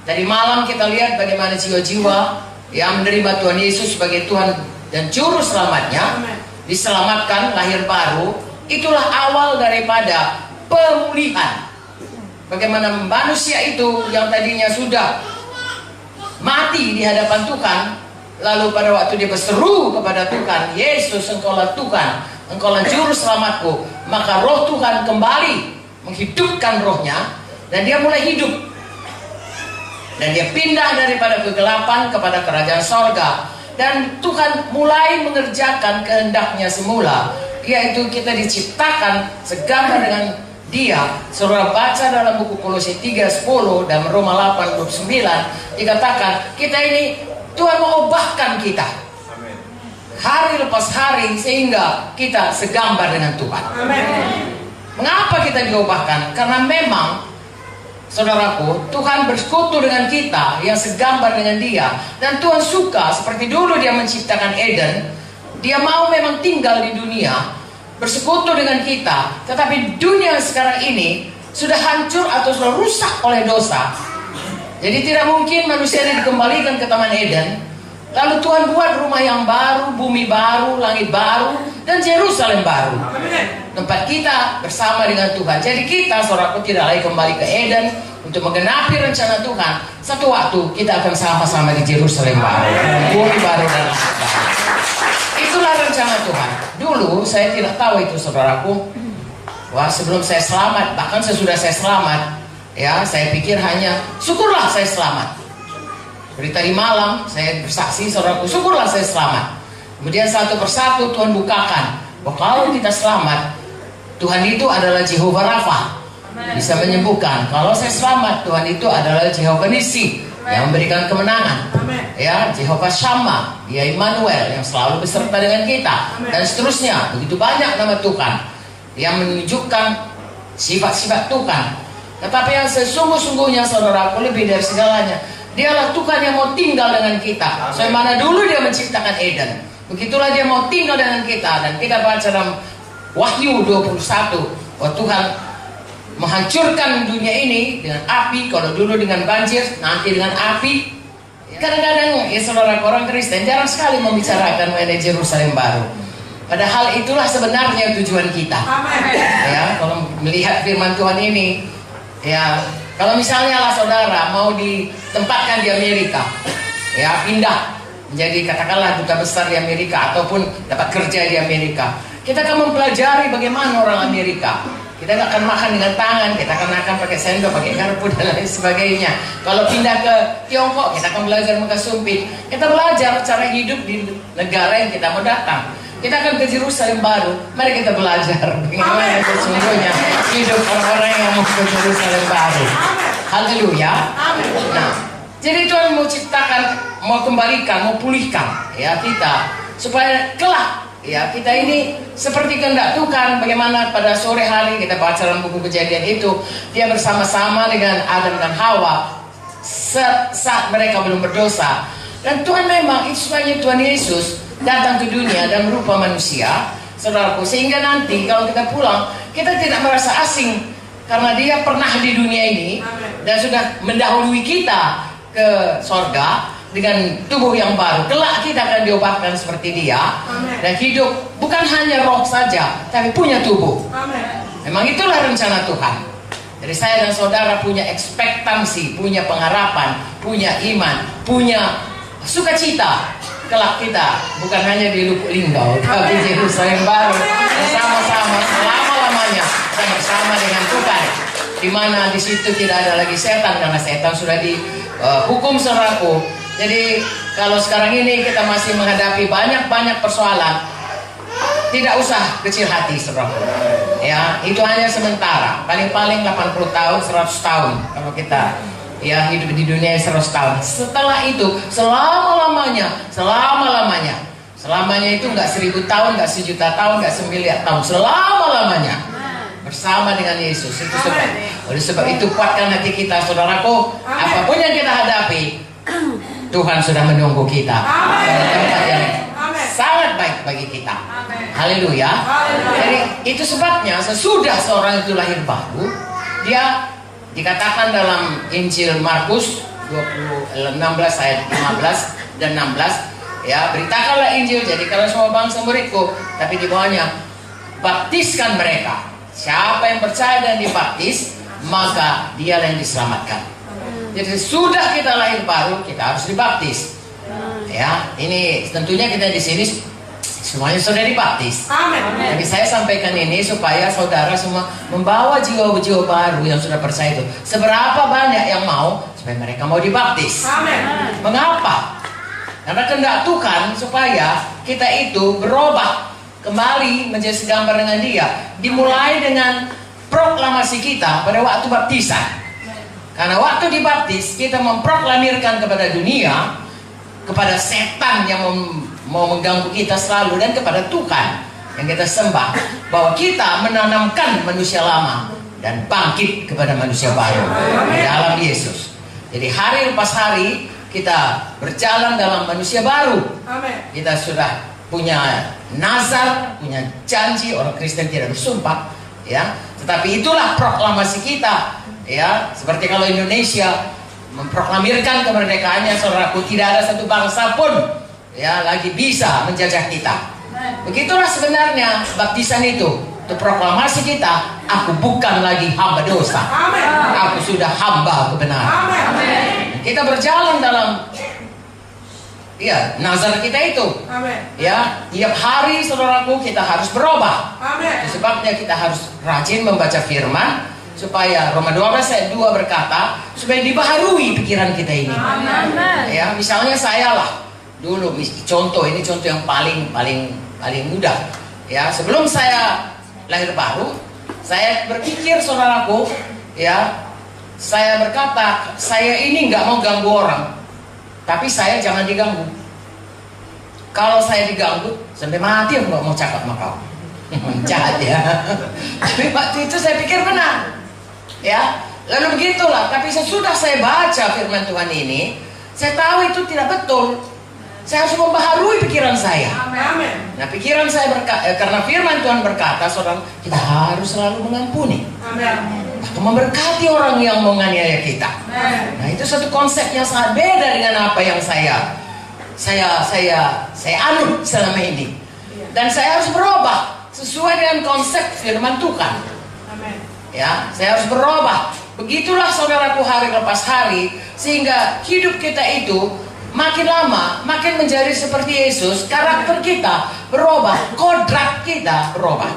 Tadi malam kita lihat bagaimana jiwa-jiwa yang menerima Tuhan Yesus sebagai Tuhan dan Juru Selamatnya diselamatkan, lahir baru. Itulah awal daripada pemulihan. Bagaimana manusia itu yang tadinya sudah mati di hadapan Tuhan, lalu pada waktu dia berseru kepada Tuhan, Yesus, Engkaulah Tuhan, Engkaulah Juru Selamatku, maka roh Tuhan kembali menghidupkan rohnya, dan dia mulai hidup. Dan dia pindah daripada kegelapan kepada kerajaan sorga. Dan Tuhan mulai mengerjakan kehendaknya semula, yaitu kita diciptakan segambar dengan Dia. Saudara baca dalam buku Kolose 3:10 dan Roma 8:29 dikatakan kita ini Tuhan mau ubahkan kita hari lepas hari sehingga kita segambar dengan Tuhan. Mengapa kita diubahkan? Karena memang, saudaraku, Tuhan bersekutu dengan kita yang segambar dengan Dia. Dan Tuhan suka, seperti dulu Dia menciptakan Eden, Dia mau memang tinggal di dunia, bersekutu dengan kita. Tetapi dunia sekarang ini sudah hancur atau sudah rusak oleh dosa. Jadi tidak mungkin manusia ini dikembalikan ke Taman Eden. Lalu Tuhan buat rumah yang baru, bumi baru, langit baru, dan Yerusalem baru. Tempat kita bersama dengan Tuhan. Jadi kita, saudaraku, tidak lagi kembali ke Eden untuk menggenapi rencana Tuhan. Satu waktu kita akan sama-sama di Yerusalem baru, bumi baru dan langit baru. Itulah rencana Tuhan. Dulu saya tidak tahu itu, saudaraku. Wah, sebelum saya selamat, bahkan sesudah saya selamat, ya, saya pikir hanya syukurlah saya selamat. Dari tadi malam saya bersaksi, saudaraku, syukurlah saya selamat. Kemudian satu persatu Tuhan bukakan bahwa kalau kita selamat, Tuhan itu adalah Jehovah Rafa, bisa menyembuhkan. Kalau saya selamat, Tuhan itu adalah Jehovah Nisi, yang memberikan kemenangan. Ya, Jehovah Shammah, Dia Immanuel, yang selalu beserta dengan kita. Dan seterusnya, begitu banyak nama Tuhan yang menunjukkan sifat-sifat Tuhan. Tetapi yang sesungguh-sungguhnya, saudaraku, lebih dari segalanya, Dialah Tuhan yang mau tinggal dengan kita. Sebagaimana dulu Dia menciptakan Eden, begitulah Dia mau tinggal dengan kita. Dan kita baca dalam Wahyu 21 bahwa Tuhan menghancurkan dunia ini dengan api. Kalau dulu dengan banjir, nanti dengan api. Kadang-kadang ya saudara, orang Kristen jarang sekali membicarakan mengenai Yerusalem baru. Padahal itulah sebenarnya tujuan kita. Ya, kalau melihat firman Tuhan ini, ya, kalau misalnya lah saudara mau ditempatkan di Amerika, ya, pindah menjadi katakanlah duta besar di Amerika ataupun dapat kerja di Amerika, kita akan mempelajari bagaimana orang Amerika. Kita nggak akan makan dengan tangan, kita akan makan pakai sendok, pakai garpu dan lain sebagainya. Kalau pindah ke Tiongkok, kita akan belajar muka sumpit. Kita belajar cara hidup di negara yang kita mau datang. Kita akan ke Yerusalem baru. Mari kita belajar bagaimana sesungguhnya hidup orang-orang yang mau ke Yerusalem baru. Haleluya. Nah, jadi Tuhan mau ciptakan, mau kembalikan, mau pulihkan ya kita supaya kelak ya kita ini seperti kehendak Tuhan. Bagaimana pada sore hari kita baca dalam buku Kejadian itu, dia bersama-sama dengan Adam dan Hawa saat mereka belum berdosa. Dan Tuhan memang itu sebabnya Tuhan Yesus datang ke dunia dan berupa manusia, saudaraku, sehingga nanti kalau kita pulang kita tidak merasa asing karena Dia pernah di dunia ini dan sudah mendahului kita ke sorga dengan tubuh yang baru. Kelak kita akan diubahkan seperti Dia dan hidup bukan hanya roh saja, tapi punya tubuh. Memang itulah rencana Tuhan. Jadi saya dan saudara punya ekspektansi, punya pengharapan, punya iman, punya sukacita. Kelak kita bukan hanya di Lubuk Linggau, tapi di Yerusalem baru bersama-sama selama-lamanya kita bersama dengan Tuhan, di mana di situ tidak ada lagi setan karena setan sudah dihukum, saudaraku. Jadi kalau sekarang ini kita masih menghadapi banyak persoalan, tidak usah kecil hati, saudaraku. Ya, itu hanya sementara, paling-paling 80 tahun, 100 tahun kalau kita ya hidup di dunia 100 tahun. Setelah itu selama-lamanya. Selamanya itu enggak 1000 tahun, enggak 1.000.000 tahun, enggak 1.000.000 tahun. Selama-lamanya bersama dengan Yesus. Itu sebab. Oleh sebab itu kuatkan hati kita, saudaraku. Apapun yang kita hadapi, Tuhan sudah menunggu kita pada tempat yang sangat baik bagi kita. Haleluya. Jadi itu sebabnya sesudah seorang itu lahir baru, dia dikatakan dalam Injil Markus 16 ayat 15 dan 16, ya, beritakanlah Injil, jadikanlah semua bangsa muridku, tapi di bawahnya baptiskan mereka. Siapa yang percaya dan dibaptis, maka dialah yang diselamatkan. Jadi sudah kita lahir baru, kita harus dibaptis. Ya, ini tentunya kita di sini semuanya sudah dibaptis. Amin. Jadi saya sampaikan ini supaya saudara semua membawa jiwa-jiwa baru yang sudah percaya itu. Seberapa banyak yang mau supaya mereka mau dibaptis. Amin. Mengapa? Karena kehendak Tuhan supaya kita itu berubah kembali menjadi segambar dengan Dia. Dimulai dengan proklamasi kita pada waktu baptisan. Karena waktu dibaptis kita memproklamirkan kepada dunia, kepada setan yang mau mengganggu kita selalu, dan kepada Tuhan yang kita sembah, bahwa kita menanamkan manusia lama dan bangkit kepada manusia baru di dalam Yesus. Jadi hari lepas hari kita berjalan dalam manusia baru. Kita sudah punya nazar, punya janji. Orang Kristen tidak bersumpah, ya. Tetapi itulah proklamasi kita, ya. Seperti kalau Indonesia memproklamirkan kemerdekaannya, saudaraku, tidak ada satu bangsa pun, ya, lagi bisa menjajah kita. Begitulah sebenarnya baptisan itu. Untuk proklamasi kita, aku bukan lagi hamba dosa. Aku sudah hamba kebenaran. Kita berjalan dalam, ya, nazar kita itu. Ya, tiap hari saudaraku kita harus berubah. Itu sebabnya kita harus rajin membaca firman, supaya Roma 12 ayat 2 berkata supaya dibaharui pikiran kita ini. Ya, misalnya saya lah dulu, contoh yang paling mudah. Ya, sebelum saya lahir baru, saya berpikir, saudaraku, ya, saya berkata, saya ini nggak mau ganggu orang, tapi saya jangan diganggu. Kalau saya diganggu sampai mati, aku nggak mau cakap sama kau. Jahat ya. Tapi waktu itu saya pikir benar. Ya, lalu begitulah. Tapi sesudah saya baca firman Tuhan ini, saya tahu itu tidak betul. Saya harus membaharui pikiran saya. Nah, pikiran saya karena firman Tuhan berkata, saudara, kita harus selalu mengampuni. Atau memberkati orang yang menganiaya kita. Nah, itu satu konsep yang sangat beda dengan apa yang saya anut selama ini. Dan saya harus berubah sesuai dengan konsep firman Tuhan. Ya, saya harus berubah. Begitulah saudaraku hari lepas hari, sehingga hidup kita itu makin lama makin menjadi seperti Yesus. Karakter kita berubah, kodrat kita berubah.